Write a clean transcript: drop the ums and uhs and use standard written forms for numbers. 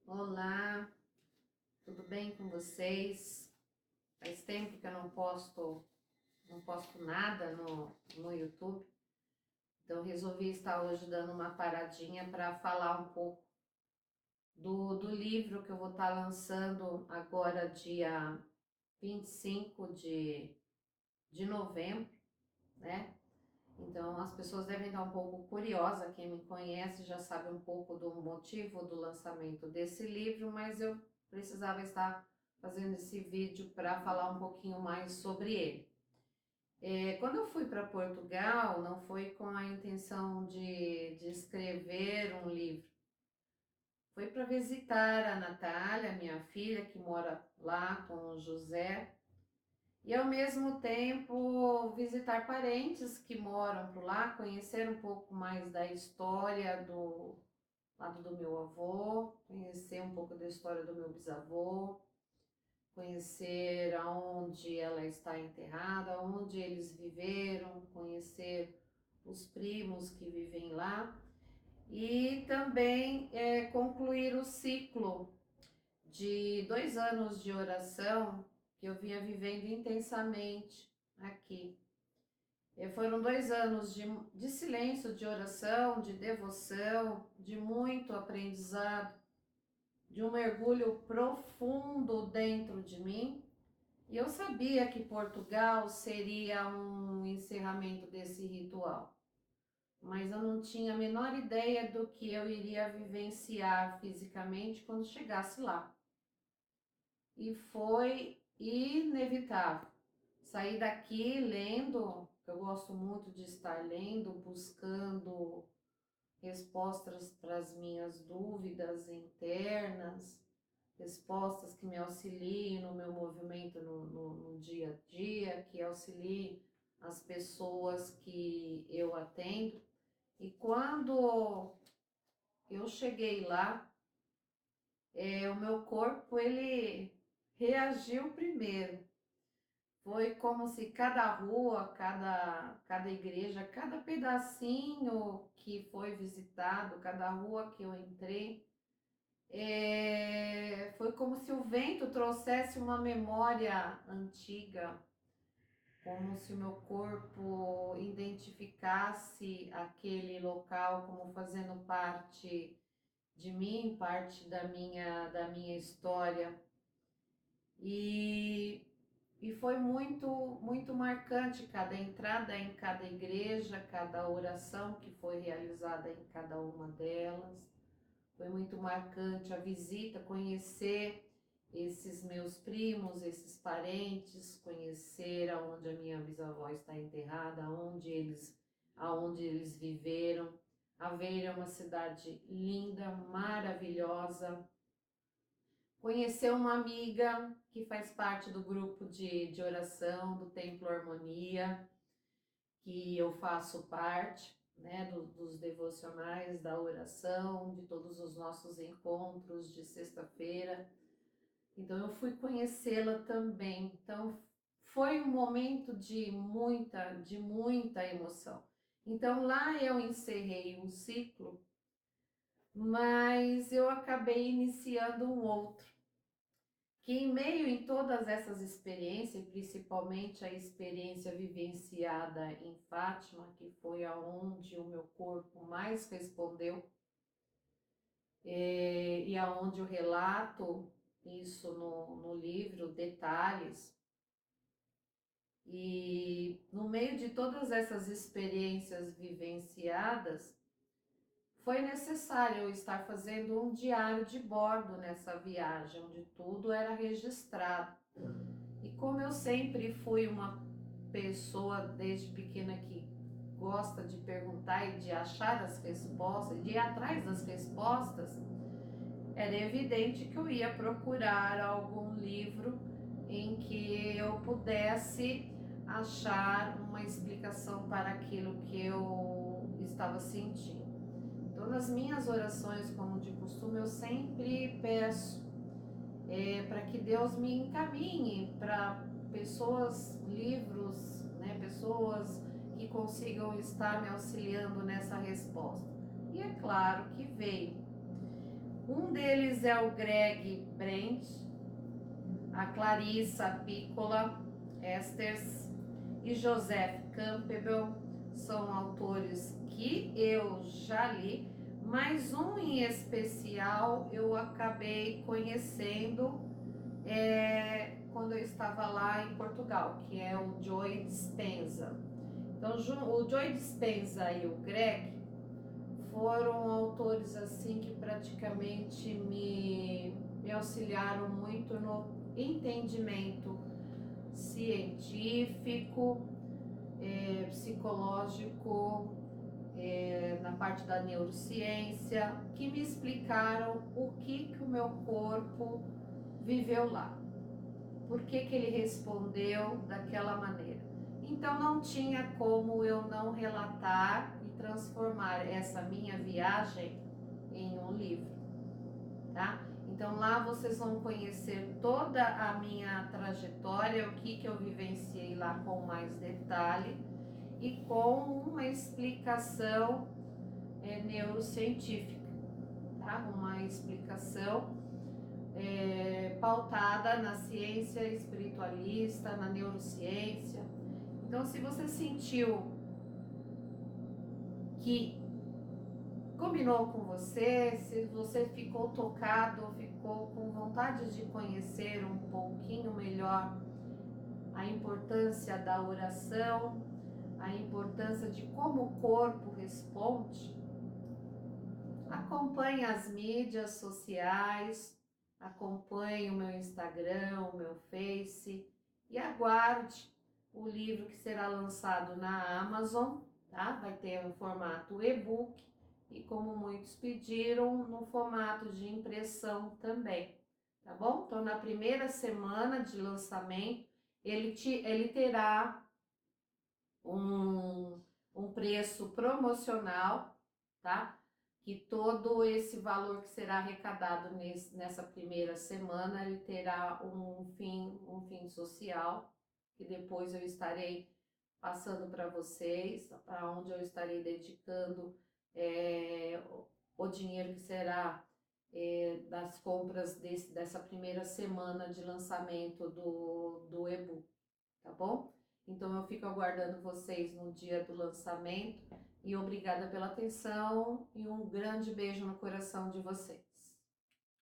Olá, tudo bem com vocês? Faz tempo que eu não posto nada no YouTube, então resolvi estar hoje dando uma paradinha para falar um pouco do livro que eu vou estar lançando agora, dia 25 de novembro, né? Então as pessoas devem estar um pouco curiosas, quem me conhece já sabe um pouco do motivo do lançamento desse livro, mas eu precisava estar fazendo esse vídeo para falar um pouquinho mais sobre ele. Quando eu fui para Portugal, não foi com a intenção de escrever um livro, foi para visitar a Natália, minha filha, que mora lá com o José, e ao mesmo tempo visitar parentes que moram por lá, conhecer um pouco mais da história do lado do meu avô, conhecer um pouco da história do meu bisavô, conhecer aonde ela está enterrada, onde eles viveram, conhecer os primos que vivem lá e também concluir o ciclo de 2 anos de oração que eu vinha vivendo intensamente aqui. Foram 2 anos de silêncio, de oração, de devoção, de muito aprendizado, de um mergulho profundo dentro de mim. E eu sabia que Portugal seria um encerramento desse ritual, mas eu não tinha a menor ideia do que eu iria vivenciar fisicamente quando chegasse lá. E foi inevitável. Sair daqui lendo, eu gosto muito de estar lendo, buscando respostas para as minhas dúvidas internas, respostas que me auxiliem no meu movimento no dia a dia, que auxiliem as pessoas que eu atendo. E quando eu cheguei lá, o meu corpo ele reagiu primeiro. Foi como se cada rua, cada igreja, cada pedacinho que foi visitado, cada rua que eu entrei, foi como se o vento trouxesse uma memória antiga, como se o meu corpo identificasse aquele local como fazendo parte de mim, parte da minha história. E foi muito marcante cada entrada em cada igreja, cada oração que foi realizada em cada uma delas. Foi muito marcante a visita, conhecer esses meus primos, esses parentes, conhecer aonde a minha bisavó está enterrada, aonde eles viveram. Aveiro é uma cidade linda, maravilhosa. Conhecer uma amiga que faz parte do grupo de oração do Templo Harmonia, que eu faço parte, né, dos devocionais, da oração, de todos os nossos encontros de sexta-feira. Então eu fui conhecê-la também. Então foi um momento de muita emoção. Então lá eu encerrei um ciclo, mas eu acabei iniciando um outro, que em meio em todas essas experiências, principalmente a experiência vivenciada em Fátima, que foi aonde o meu corpo mais respondeu, e aonde eu relato isso no livro, detalhes. E no meio de todas essas experiências vivenciadas, foi necessário eu estar fazendo um diário de bordo nessa viagem, onde tudo era registrado. E como eu sempre fui uma pessoa desde pequena que gosta de perguntar e de achar as respostas, de ir atrás das respostas, era evidente que eu ia procurar algum livro em que eu pudesse achar uma explicação para aquilo que eu estava sentindo. Então, nas minhas orações, como de costume, eu sempre peço para que Deus me encaminhe para pessoas, livros, né, pessoas que consigam estar me auxiliando nessa resposta. E é claro que veio. Um deles é o Greg Brent, a Clarissa Piccola Esters e Joseph Campbell. São autores que eu já li, mas um em especial eu acabei conhecendo quando eu estava lá em Portugal, que é o Joe Dispenza. Então, o Joe Dispenza e o Greg foram autores assim que praticamente me auxiliaram muito no entendimento científico, psicológico, na parte da neurociência, que me explicaram o que o meu corpo viveu lá, por que ele respondeu daquela maneira. Então não tinha como eu não relatar e transformar essa minha viagem em um livro, tá? Então lá vocês vão conhecer toda a minha trajetória, o que eu vivenciei lá com mais detalhe e com uma explicação neurocientífica, tá? Uma explicação pautada na ciência espiritualista, na neurociência. Então, se você sentiu que combinou com você, se você ficou tocado, ficou com vontade de conhecer um pouquinho melhor a importância da oração, a importância de como o corpo responde, acompanhe as mídias sociais, acompanhe o meu Instagram, o meu Face e aguarde o livro que será lançado na Amazon, tá? Vai ter um formato e-book e, como muitos pediram, no formato de impressão também, tá bom? Então, na primeira semana de lançamento, ele terá um preço promocional, tá? Que todo esse valor que será arrecadado nessa primeira semana, ele terá um fim social, que depois eu estarei passando para vocês, para onde eu estarei dedicando o dinheiro que será das compras dessa primeira semana de lançamento do e-book, tá bom? Então eu fico aguardando vocês no dia do lançamento e obrigada pela atenção e um grande beijo no coração de vocês.